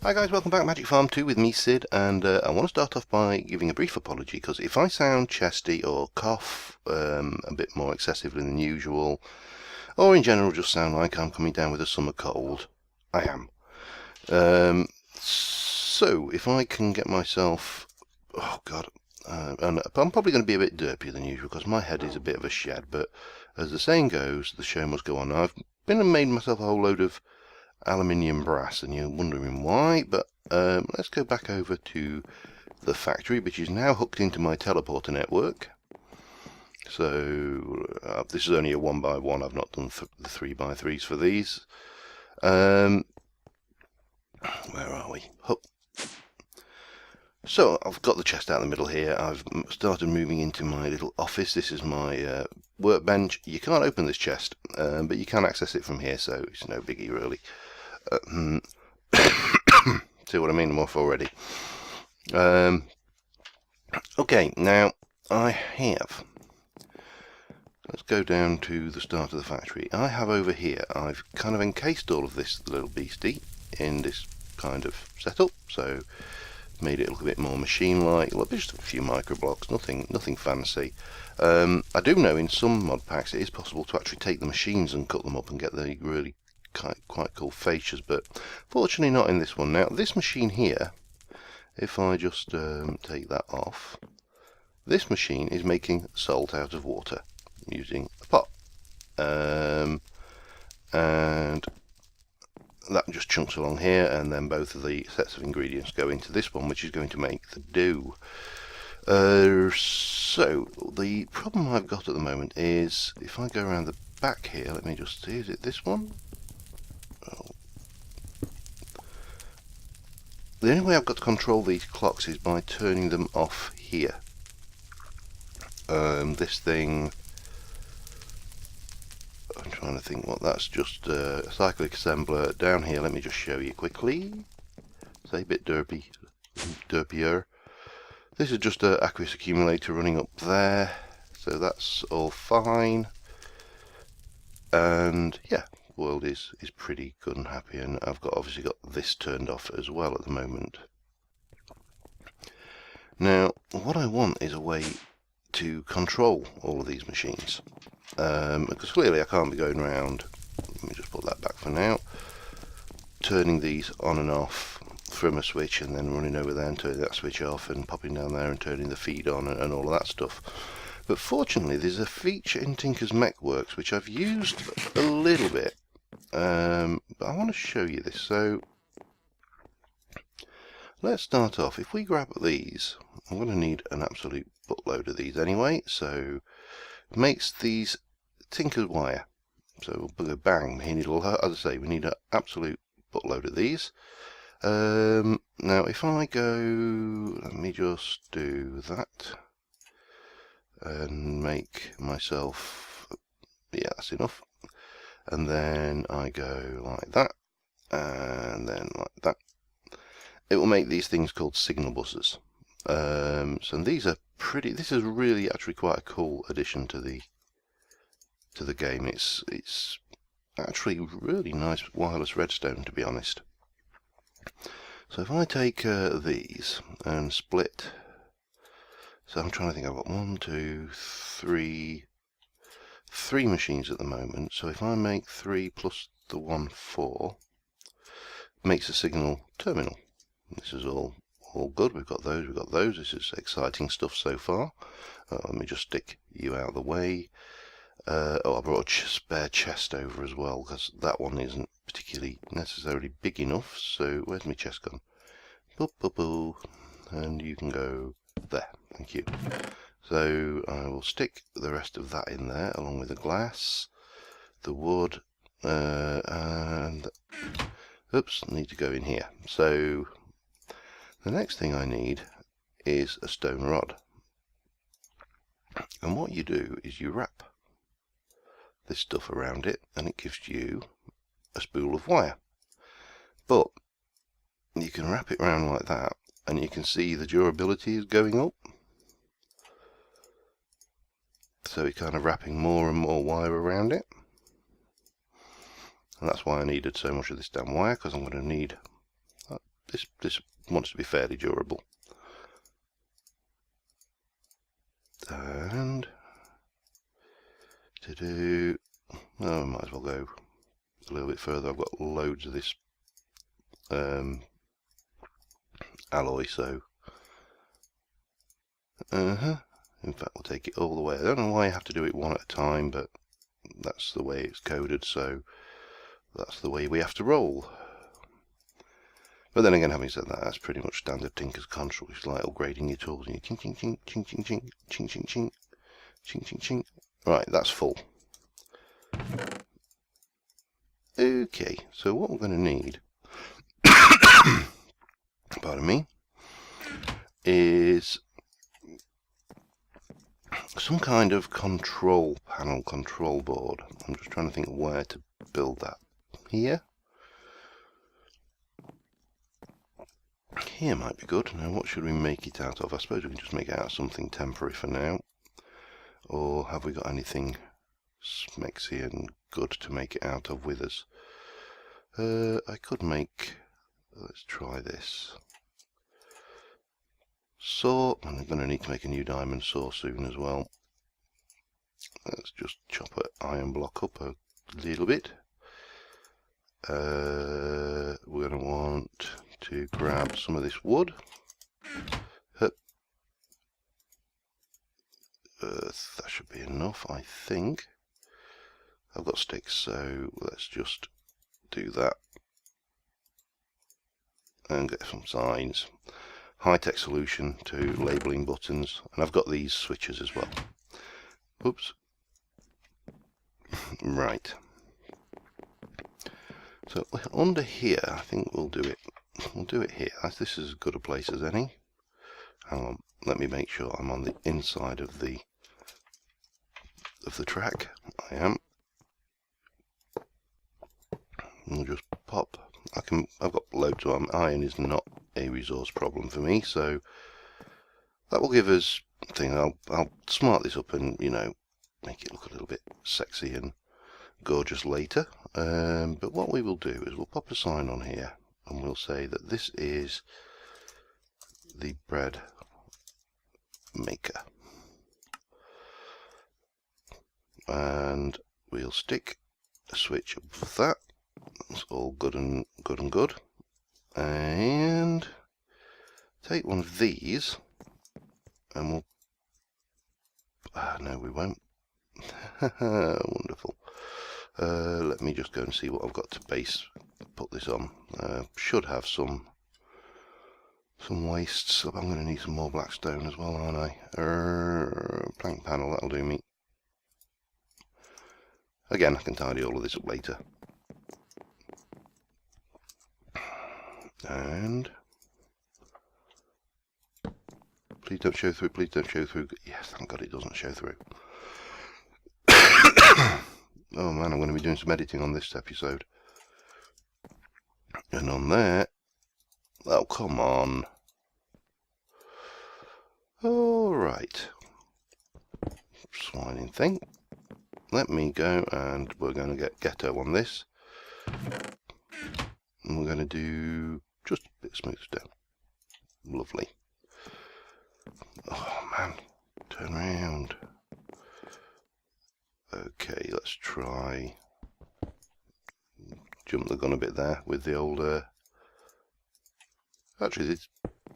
Hi guys, welcome back, Magic Farm 2 with me, Sid, and I want to start off by giving a brief apology, because if I sound chesty or cough a bit more excessively than usual, or in general just sound like I'm coming down with a summer cold, I am. So, if I can get myself... Oh god, and I'm probably going to be a bit derpier than usual, because my head is a bit of a shed, but as the saying goes, the show must go on. Now, I've been and made myself a whole load of aluminium brass, and you're wondering why, but let's go back over to the factory, which is now hooked into my teleporter network. So this is only a 1x1, I've not done the 3x3s for these. Where are we? So I've got the chest out in the middle here. I've started moving into my little office. This is my workbench. You can't open this chest, but you can access it from here, so it's no biggie really. See what I mean? I'm off already. Okay, now I have... Let's go down to the start of the factory. I have over here, I've kind of encased all of this little beastie in this kind of setup, so made it look a bit more machine-like. Just a few microblocks, nothing fancy. I do know in some mod packs it is possible to actually take the machines and cut them up and get the really quite cool fascias, but fortunately not in this one. Now this machine here, if I just take that off, this machine is making salt out of water using a pot, and that just chunks along here, and then both of the sets of ingredients go into this one, which is going to make the dough. So the problem I've got at the moment is if I go around the back here, let me just see, is it this one? Oh. The only way I've got to control these clocks is by turning them off here. This thing, I'm trying to think what that's just, a cyclic assembler down here. Let me just show you quickly. It's a bit derpier. This is just an aqueous accumulator running up there, so that's all fine. And yeah, the world is pretty good and happy, and I've obviously got this turned off as well at the moment. Now, what I want is a way to control all of these machines, because clearly I can't be going around, let me just put that back for now, turning these on and off from a switch and then running over there and turning that switch off and popping down there and turning the feed on and all of that stuff. But fortunately there's a feature in Tinkers Mechworks which I've used a little bit, but I want to show you this. So let's start off. If we grab these, I'm going to need an absolute buttload of these anyway, so it makes these Tinkers wire. So we'll go bang, we need, as I say, we need an absolute buttload of these. Now if I go, let me just do that and make myself, yeah, that's enough, and then I go like that and then like that. It will make these things called signal buses. So these are pretty, this is really actually quite a cool addition to the game. It's actually really nice wireless redstone, to be honest. So if I take these and split, so I'm trying to think, I've got 1, 2, 3 machines at the moment, so if I make 3 plus the 1, 4, makes a signal terminal. This is all good, we've got those, this is exciting stuff so far. Let me just stick you out of the way. Oh, I brought a spare chest over as well, because that one isn't particularly necessarily big enough. So where's my chest gone? Boop, boop, boop. And you can go there, thank you. So I will stick the rest of that in there, along with the glass, the wood, and oops, need to go in here. So the next thing I need is a stone rod. And what you do is you wrap this stuff around it, and it gives you a spool of wire. But you can wrap it around like that, and you can see the durability is going up. So you're kind of wrapping more and more wire around it, and that's why I needed so much of this damn wire, because I'm going to need this wants to be fairly durable. And to do, oh, I might as well go a little bit further. I've got loads of this alloy, so in fact we'll take it all the way. I don't know why you have to do it one at a time, but that's the way it's coded, so that's the way we have to roll. But then again, having said that, that's pretty much standard Tinker's control. It's like upgrading your tools, and you ching ching ching ching ching ching ching ching ching ching ching ching. Right, that's full. Okay, so what we're going to need, pardon me, is some kind of control panel, control board. I'm just trying to think where to build that. Here? Here might be good. Now what should we make it out of? I suppose we can just make it out of something temporary for now. Or have we got anything smexy and good to make it out of with us? I could make, let's try this. Saw, and I'm going to need to make a new diamond saw soon as well. Let's just chop an iron block up a little bit. We're going to want to grab some of this wood. That should be enough, I think. I've got sticks, so let's just do that. And get some signs. High-tech solution to labelling buttons. And I've got these switches as well. Oops. Right. So under here, I think we'll do it. We'll do it here. This is as good a place as any. Hang on, let me make sure I'm on the inside of the track. I am. We'll just pop. I've got loads of iron. Is not a resource problem for me, so that will give us. I think I'll smart this up and, you know, make it look a little bit sexy and gorgeous later. But what we will do is we'll pop a sign on here and we'll say that this is the bread maker, and we'll stick a switch above that. That's all good and good. And take one of these and we'll no, we won't. Wonderful. Let me just go and see what I've got to put this on. Should have some wastes. So I'm going to need some more blackstone as well, aren't I? Plank panel, that'll do me. Again, I can tidy all of this up later. And please don't show through, please don't show through. Yes, thank God it doesn't show through. Oh man, I'm going to be doing some editing on this episode. And on there, oh come on. Alright. Swining thing. Let me go, and we're going to get ghetto on this. And we're going to do just a bit smooth down. Lovely. Oh man, turn around. Okay, let's try. Jump the gun a bit there with the old. Actually,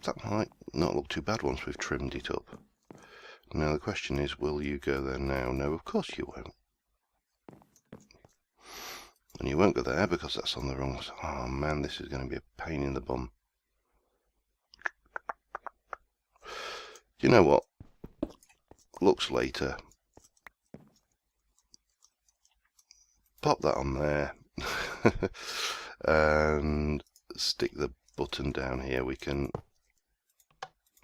that might not look too bad once we've trimmed it up. Now the question is, will you go there now? No, of course you won't. And you won't go there because that's on the wrong side. Oh man, this is going to be a pain in the bum. Do you know what? Looks later. Pop that on there. And stick the button down here. We can,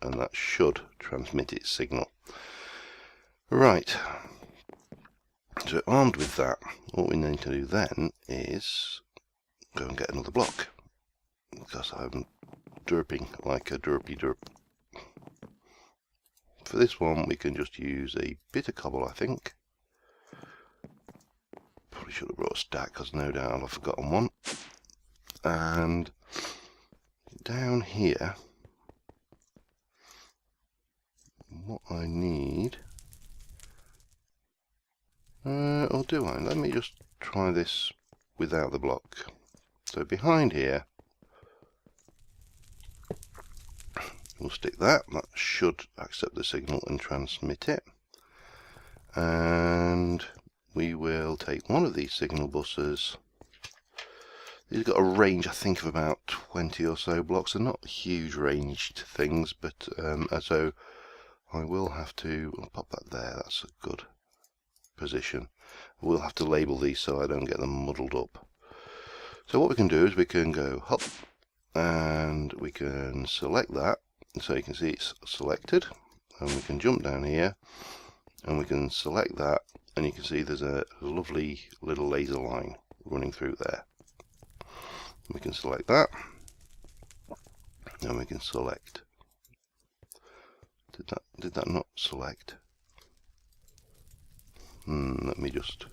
and that should transmit its signal. Right. So armed with that, what we need to do then is go and get another block, because I'm derping like a derpy derp. For this one we can just use a bit of cobble, I think. Probably should have brought a stack, because no doubt I'll have forgotten one. And down here, what I need, or do I? Let me just try this without the block. So behind here, we'll stick that. That should accept the signal and transmit it. And we will take one of these signal buses. These have got a range, I think, of about 20 or so blocks. They're not huge ranged things, but so I will have to pop that there. That's a good position. We'll have to label these so I don't get them muddled up. So what we can do is we can go hop, and we can select that. So you can see it's selected, and we can jump down here, and we can select that, and you can see there's a lovely little laser line running through there. We can select that, and we can select. Did that not select? Let me just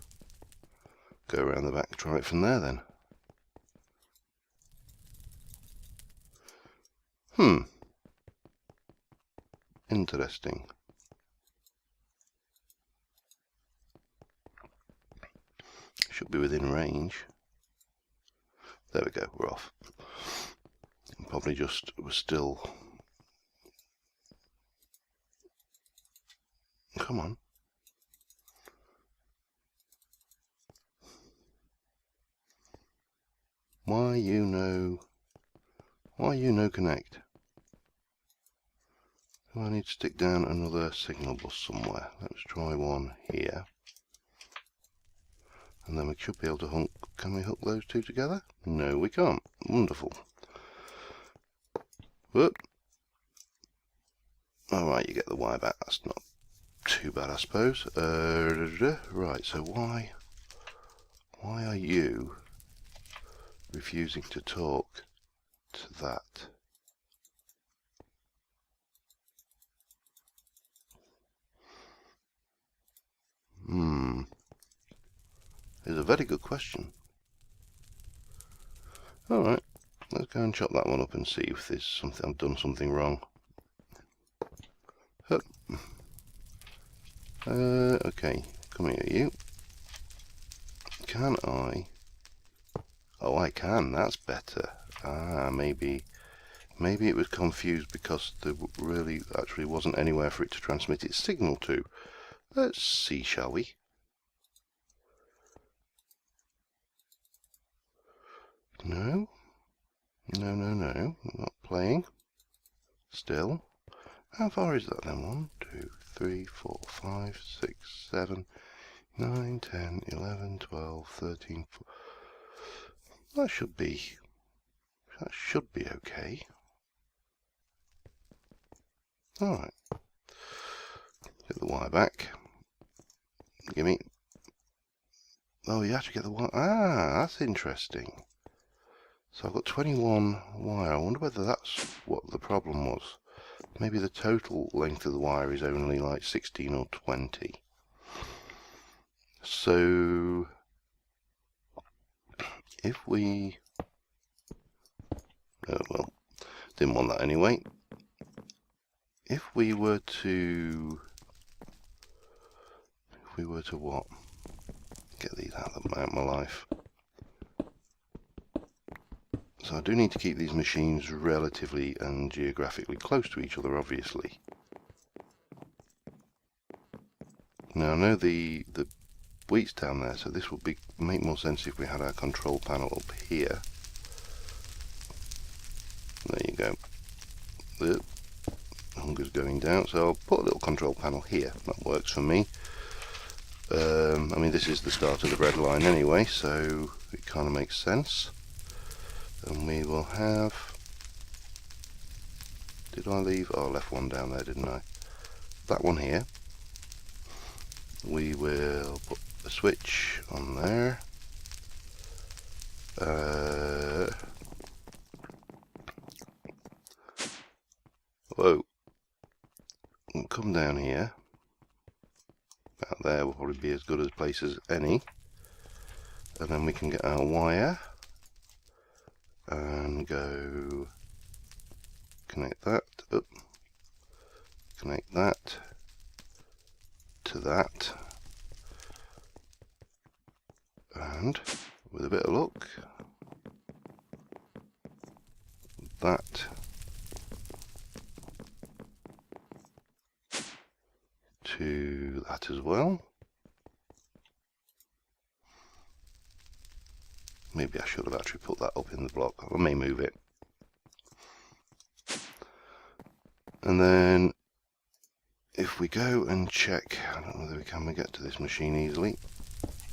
go around the back and try it from there then. Interesting. Should be within range. There we go, we're off. Probably just was still. Come on. Why you no connect? Do I need to stick down another signal bus somewhere? Let's try one here. And then we should be able to hook. Can we hook those two together? No, we can't. Wonderful. Whoop. Alright, you get the wire back. That's not too bad, I suppose. Right, so why are you refusing to talk to that? It's a very good question. Alright, let's go and chop that one up and see if there's something I've done something wrong. Hup. Okay, come here you. Can I? Oh, I can, that's better. Maybe it was confused because there really actually wasn't anywhere for it to transmit its signal to. Let's see, shall we? No, I'm not playing. Still. How far is that then? 1, 2, 3, 4, 5, 6, 7, 9, 10, 11, 12, 13, 14. That should be okay. Alright. Get the wire back. Gimme. Oh, you have to get the wire. That's interesting. So I've got 21 wire. I wonder whether that's what the problem was. Maybe the total length of the wire is only like 16 or 20. So if we... Oh, well, didn't want that anyway. If we were to what? Get these out of my life. So I do need to keep these machines relatively and geographically close to each other, obviously. Now I know the wheat's down there, so this would make more sense if we had our control panel up here. There you go. The hunger's going down, so I'll put a little control panel here. That works for me. I mean, this is the start of the red line anyway, so it kind of makes sense. And we will have... Did I leave? Oh, I left one down there, didn't I? That one here. We will put the switch on there. Whoa. We'll come down here. About there will probably be as good a place as any. And then we can get our wire and go connect that up, connect that to that, and with a bit of luck, that to that as well. Maybe I should have actually put that up in the block. I may move it. And then if we go and check, I don't know whether we can get to this machine easily.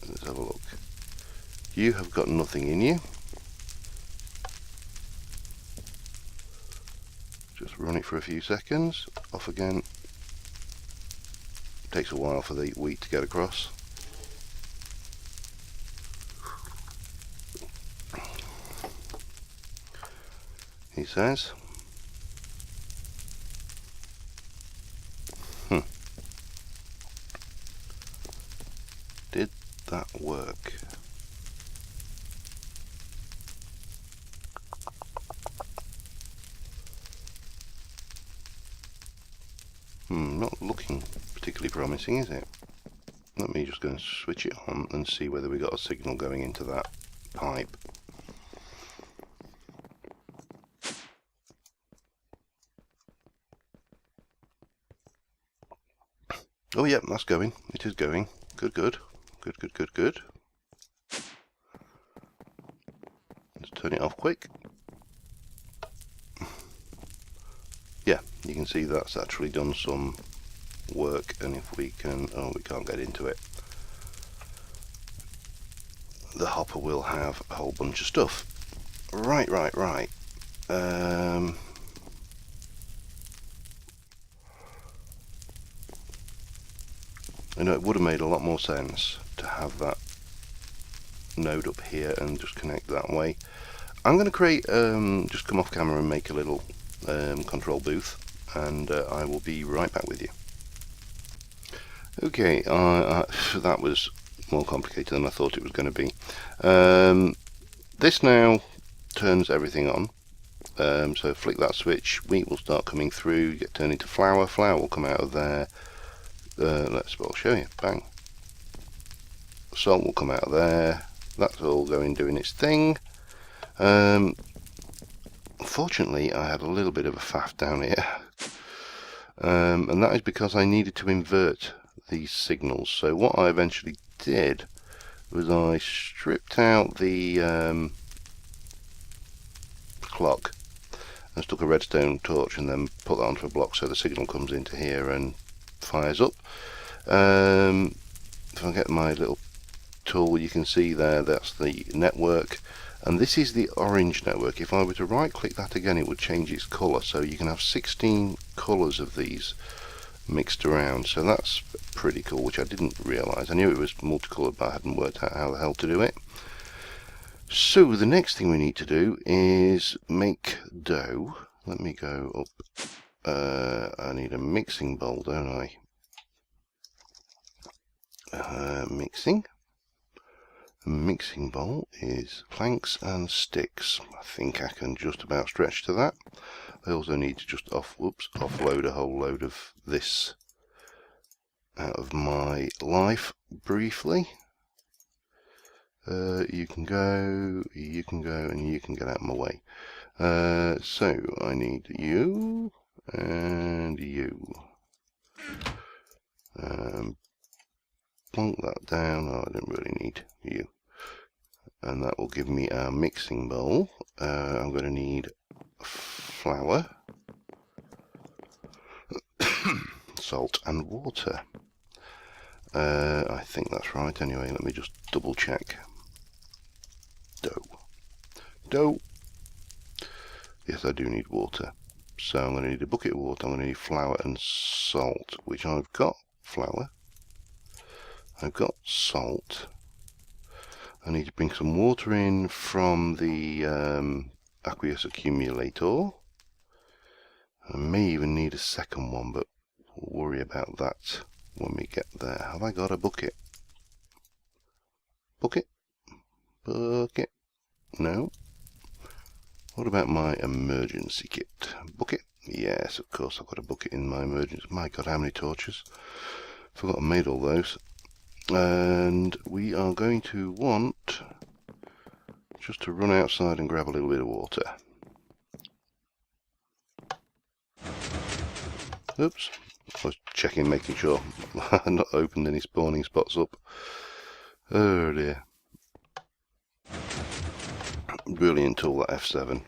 Let's have a look. You have got nothing in you. Just run it for a few seconds. Off again. Takes a while for the wheat to get across. He says. Did that work? Not looking particularly promising, is it? Let me just go and switch it on and see whether we got a signal going into that pipe. Oh yeah, that's going. It is going. Good, good. Good, good, good, good. Let's turn it off quick. Yeah, you can see that's actually done some work, and if we can... oh, we can't get into it. The hopper will have a whole bunch of stuff. Right. I know it would have made a lot more sense to have that node up here and just connect that way. I'm going to create, just come off camera and make a little control booth, and I will be right back with you. Okay, that was more complicated than I thought it was going to be. This now turns everything on. So flick that switch, wheat will start coming through, get turned into flour, flour will come out of there. I'll show you, bang. Salt will come out of there, that's all going doing its thing. Unfortunately, I had a little bit of a faff down here, and that is because I needed to invert these signals. So what I eventually did was I stripped out the clock and stuck a redstone torch and then put that onto a block so the signal comes into here and fires up. If I get my little tool, you can see there that's the network, and this is the orange network. If I were to right click that again, it would change its colour, so you can have 16 colours of these mixed around. So that's pretty cool, which I didn't realise. I knew it was multicoloured, but I hadn't worked out how the hell to do it. So the next thing we need to do is make dough. Let me go up. I need a mixing bowl, don't I? Mixing. A mixing bowl is planks and sticks. I think I can just about stretch to that. I also need to just offload a whole load of this out of my life briefly. You can go, and you can get out of my way. So I need you and you. Plonk that down. Oh, I don't really need you. And that will give me a mixing bowl. I'm going to need flour, salt and water. I think that's right. Anyway, let me just double check. Dough. Yes, I do need water. So I'm going to need a bucket of water. I'm going to need flour and salt, which I've got. Flour. I've got salt. I need to bring some water in from the aqueous accumulator. I may even need a second one, but we'll worry about that when we get there. Have I got a bucket? Bucket? Bucket? No. What about my emergency kit? Bucket? Yes, of course, I've got a bucket in my emergency. My God, how many torches? Forgot I made all those. And we are going to want just to run outside and grab a little bit of water. Oops, I was checking, making sure I've not opened any spawning spots up. Oh dear. Brilliant tool, that F7.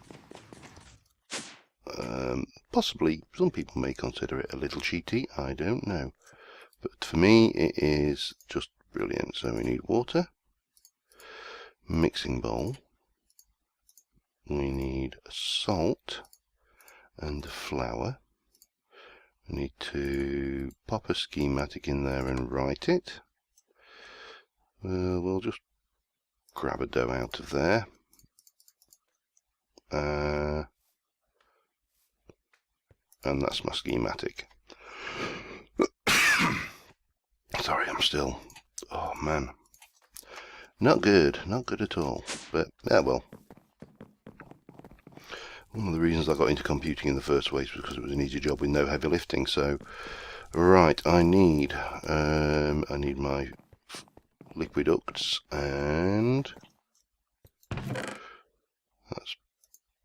Possibly some people may consider it a little cheaty, I don't know. But for me it is just brilliant. So we need water, mixing bowl, we need salt and flour. We need to pop a schematic in there and write it. We'll just grab a dough out of there. And that's my schematic. Sorry, I'm still... Oh man. Not good at all. But, yeah, well. One of the reasons I got into computing in the first place was because it was an easy job with no heavy lifting. So, right, I need my liquid ducts, and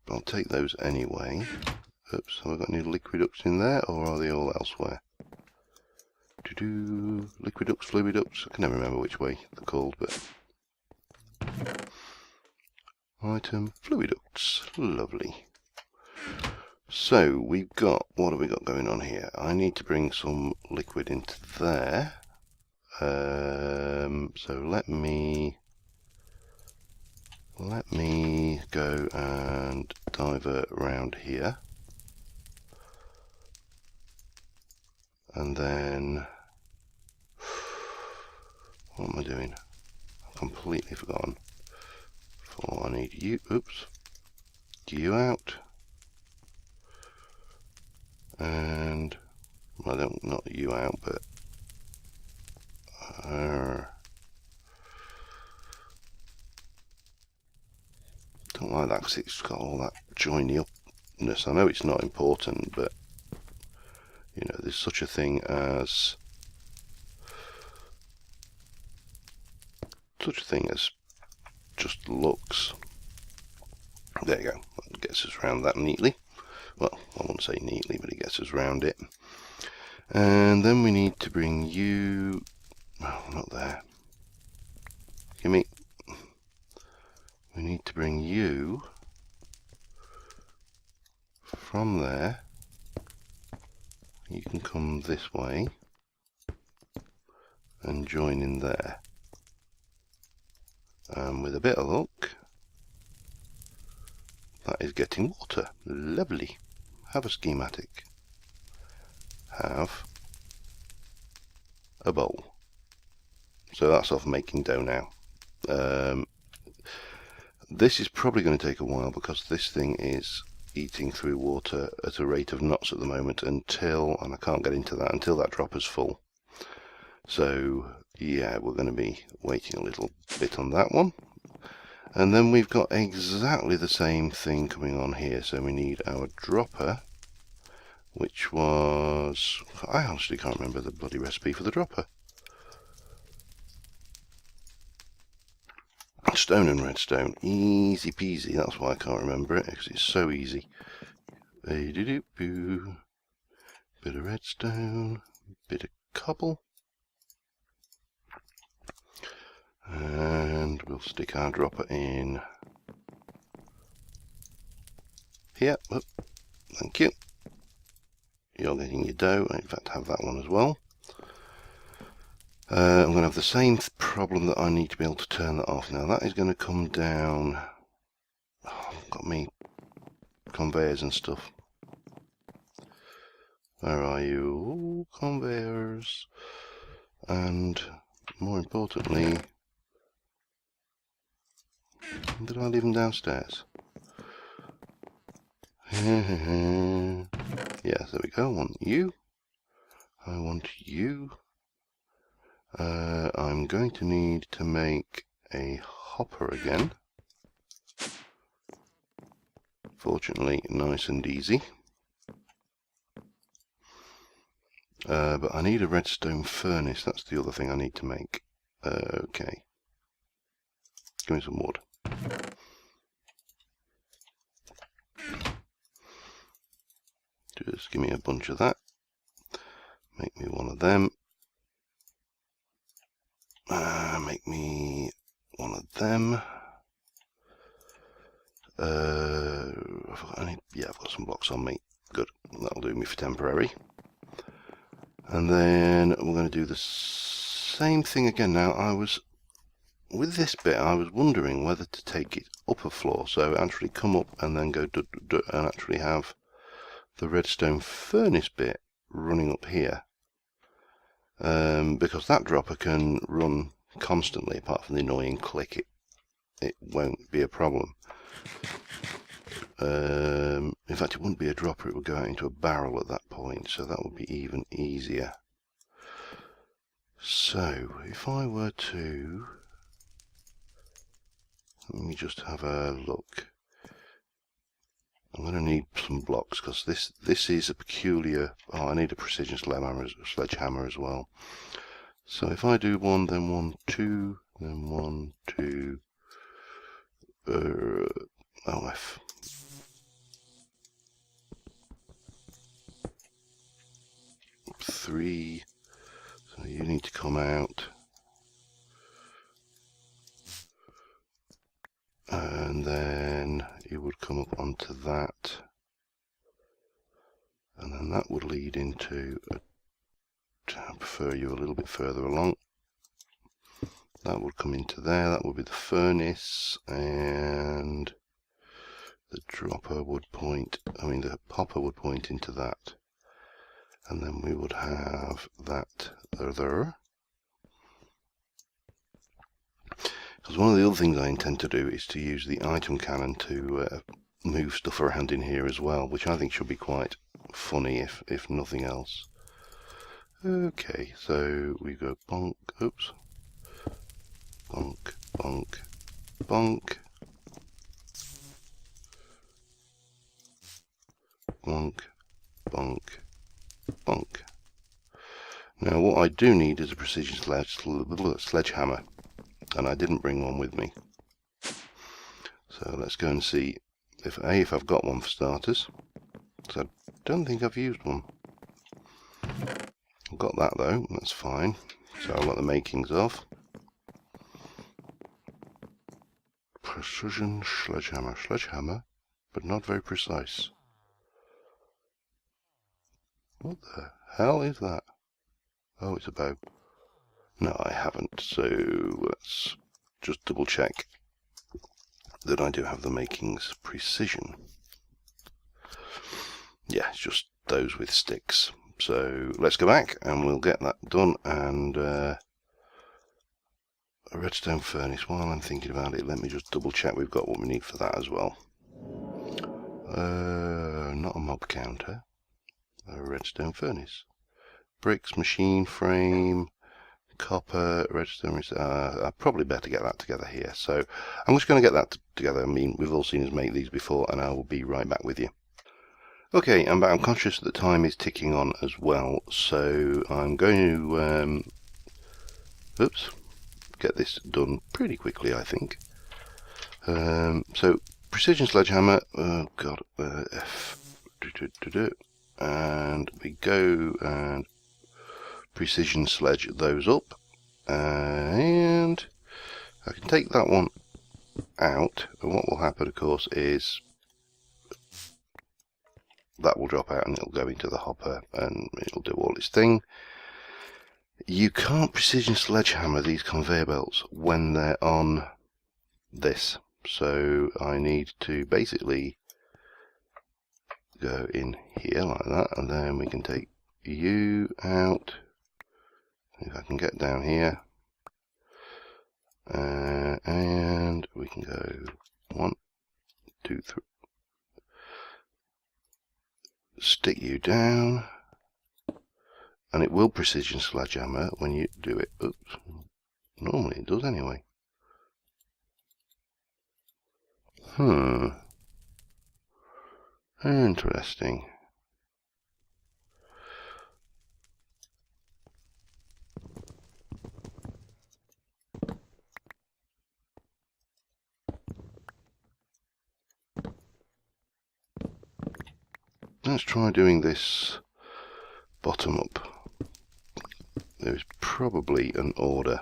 I'll take those anyway. Oops, have I got any liquid ducts in there, or are they all elsewhere? Liquid ducts, fluid ducts, I can never remember which way they're called, but... Item, fluid ducts, lovely. So, we've got, what have we got going on here? I need to bring some liquid into there. So let me go and divert around here. And then, what am I doing? I've completely forgotten. I need you, oops, you out. And, well, not you out, but don't like that because it's got all that joiny upness. I know it's not important, but you know, there's such a thing as just looks. There you go. That gets us around that neatly. Well, I won't say neatly, but it gets us around it. And then we need to bring you... Oh, not there. Gimme. We need to bring you from there. You can come this way and join in there. And with a bit of luck, that is getting water. Lovely. Have a schematic. Have a bowl. So that's off making dough now. This is probably going to take a while because this thing is eating through water at a rate of knots at the moment until, and I can't get into that, until that dropper's full. So yeah, we're going to be waiting a little bit on that one. And then we've got exactly the same thing coming on here. So we need our dropper, which was... I honestly can't remember the bloody recipe for the dropper. Stone and redstone. Easy peasy. That's why I can't remember it, because it's so easy. Bit of redstone, bit of cobble. And we'll stick our dropper in here. Oh, thank you. You're getting your dough. In fact, have that one as well. I'm going to have the same problem that I need to be able to turn that off. Now that is going to come down. Oh, I've got me conveyors and stuff. Where are you? Oh, conveyors. And more importantly, did I leave them downstairs? Yes, there we go. I want you. I want you. I'm going to need to make a hopper again. Fortunately, nice and easy. But I need a redstone furnace. That's the other thing I need to make. Okay. Give me some wood. Just give me a bunch of that. Make me one of them. Make me one of them. I've got any? Yeah, I've got some blocks on me. Good. That'll do me for temporary. And then we're going to do the same thing again. Now, with this bit, I was wondering whether to take it up a floor, so actually come up and then go and actually have the redstone furnace bit running up here, because that dropper can run constantly. Apart from the annoying click, it won't be a problem. In fact, it wouldn't be a dropper, it would go out into a barrel at that point, so that would be even easier. So if I were to, let me just have a look. I'm going to need some blocks, because this is a peculiar... Oh, I need a precision sledgehammer as well. So if I do 1, then 1, 2, then 1, 2... F. Three. So you need to come out. And then you would come up onto that. And then that would lead into I prefer you a little bit further along. That would come into there, that would be the furnace, and the dropper would point, the popper would point into that. And then we would have that there. Because one of the other things I intend to do is to use the item cannon to move stuff around in here as well, which I think should be quite funny if nothing else. Okay, so we go bonk, oops, bonk, bonk, bonk, bonk, bonk, bonk. Now what I do need is a precision sledgehammer, and I didn't bring one with me. So let's go and see if I've got one for starters. So I don't think I've used one. I've got that though, that's fine. So I've got the makings of precision sledgehammer, but not very precise. What the hell is that? Oh, it's a bow. No, I haven't, so let's just double check that I do have the makings precision. Yeah, it's just those with sticks. So let's go back and we'll get that done, and a redstone furnace. While I'm thinking about it, let me just double check we've got what we need for that as well. Not a mob counter, a redstone furnace. Bricks, machine frame, copper, redstone. I probably better get that together here. So I'm just going to get that together. We've all seen us make these before, and I will be right back with you. Okay, I'm back. I'm conscious that the time is ticking on as well, so I'm going to get this done pretty quickly, I think. So precision sledgehammer. Oh God, and we go and precision sledge those up, and I can take that one out, and what will happen of course is that will drop out and it'll go into the hopper and it'll do all its thing. You can't precision sledgehammer these conveyor belts when they're on this, so I need to basically go in here like that, and then we can take you out. If I can get down here, and we can go 1, 2, 3. Stick you down, and it will precision sledgehammer when you do it. Oops. Normally it does anyway. Interesting. Let's try doing this bottom up. There's probably an order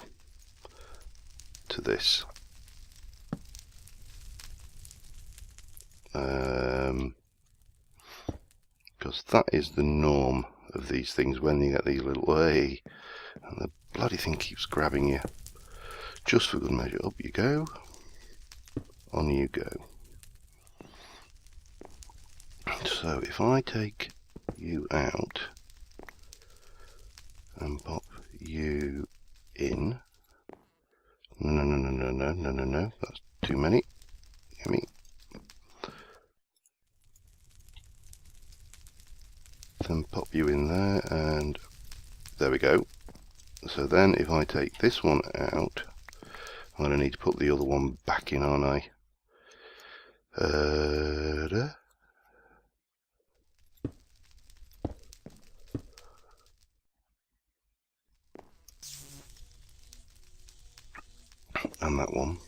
to this. Because that is the norm of these things when you get these little way, and the bloody thing keeps grabbing you. Just for good measure, up you go, on you go. So if I take you out and pop you in, no, that's too many. Gimme. Then pop you in there, and there we go. So then if I take this one out, I'm going to need to put the other one back in, aren't I? And that one.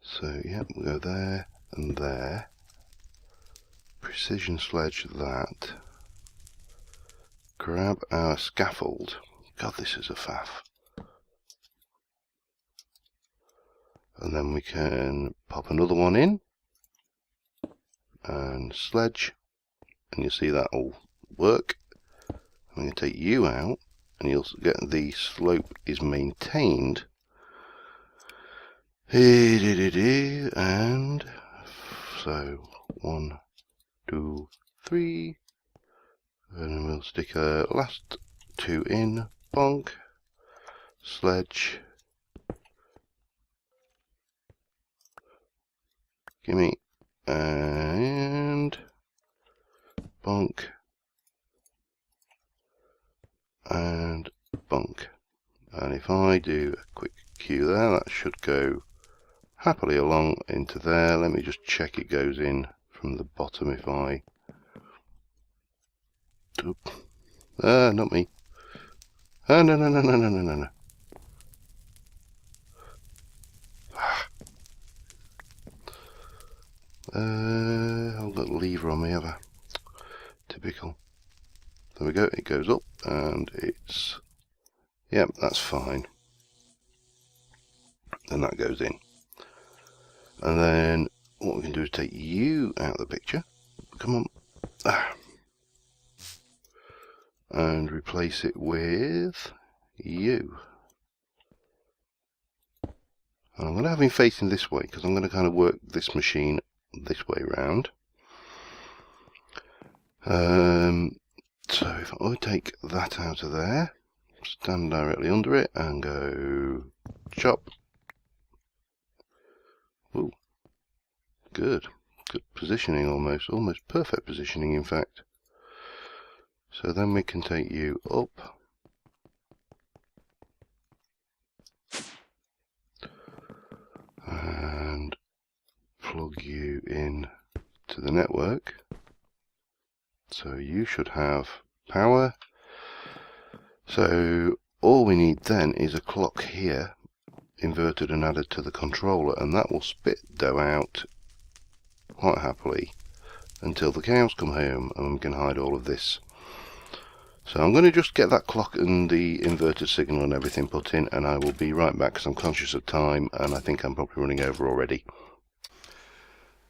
So yeah, we'll go there and there. Precision sledge that. Grab our scaffold. God, this is a faff. And then we can pop another one in. And sledge. And you'll see that will work. I'm going to take you out. And you'll get the slope is maintained. And so 1, 2, 3. And we'll stick a last 2 in. Bonk. Sledge. Gimme. And bonk. And bonk. And if I do a quick Q there, that should go happily along into there. Let me just check it goes in from the bottom if I... not me. No. I've got a lever on me, have I? Typical. There we go, it goes up and it's... Yep, that's fine. Then that goes in. And then what we can do is take you out of the picture. Come on. And replace it with you. And I'm going to have him facing this way because I'm going to kind of work this machine this way round. So if I take that out of there, stand directly under it and go chop. Ooh, good positioning, almost perfect positioning in fact. So then we can take you up and plug you in to the network. So you should have power. So all we need then is a clock here inverted and added to the controller, and that will spit dough out quite happily until the cows come home and we can hide all of this. So I'm going to just get that clock and the inverted signal and everything put in, and I will be right back because I'm conscious of time and I think I'm probably running over already.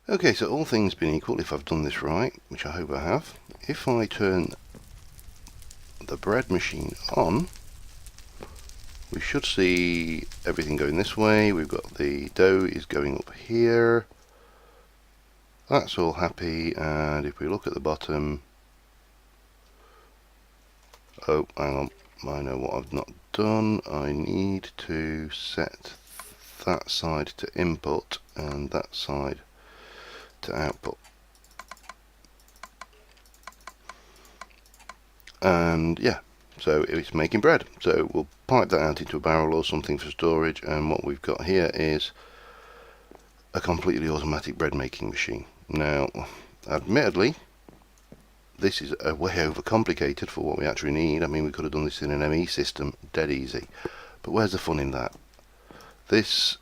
Okay, so all things being equal, if I've done this right, which I hope I have, if I turn the bread machine on, we should see everything going this way. We've got the dough is going up here. That's all happy, and if we look at the bottom, oh, hang on, I know what I've not done. I need to set that side to input and that side to output. And yeah, so it's making bread. So we'll pipe that out into a barrel or something for storage, and what we've got here is a completely automatic bread making machine. Now, admittedly, this is a way overcomplicated for what we actually need. I mean, we could have done this in an ME system, dead easy. But where's the fun in that? This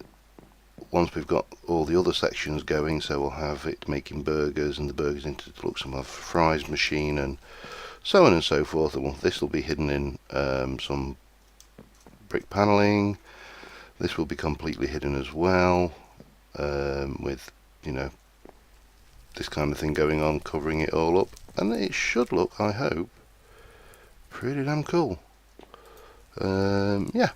once we've got all the other sections going, so we'll have it making burgers and the burgers into deluxe, and we'll have a fries machine and so on and so forth. And this will be hidden in some brick paneling. This will be completely hidden as well, with, you know, this kind of thing going on, covering it all up, and it should look, I hope, pretty damn cool. Yeah.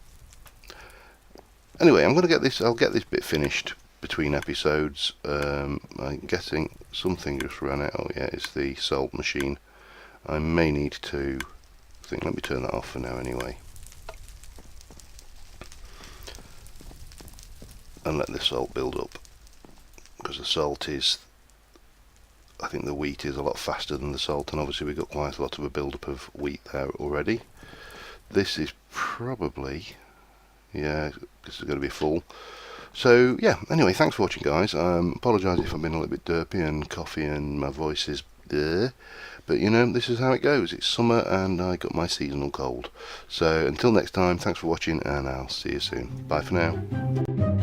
Anyway, I'm going to get this. I'll get this bit finished between episodes. I'm guessing something just ran out. Oh yeah, it's the salt machine. I may need to. Let me turn that off for now anyway, and let the salt build up, because the salt is, I think the wheat is a lot faster than the salt, and obviously we've got quite a lot of a build-up of wheat there already. This is probably, yeah, this is going to be full. So yeah, anyway, thanks for watching, guys. Apologise if I've been a little bit derpy and coffee and my voice is there, but you know, this is how it goes. It's summer and I got my seasonal cold. So until next time, thanks for watching, and I'll see you soon. Bye for now.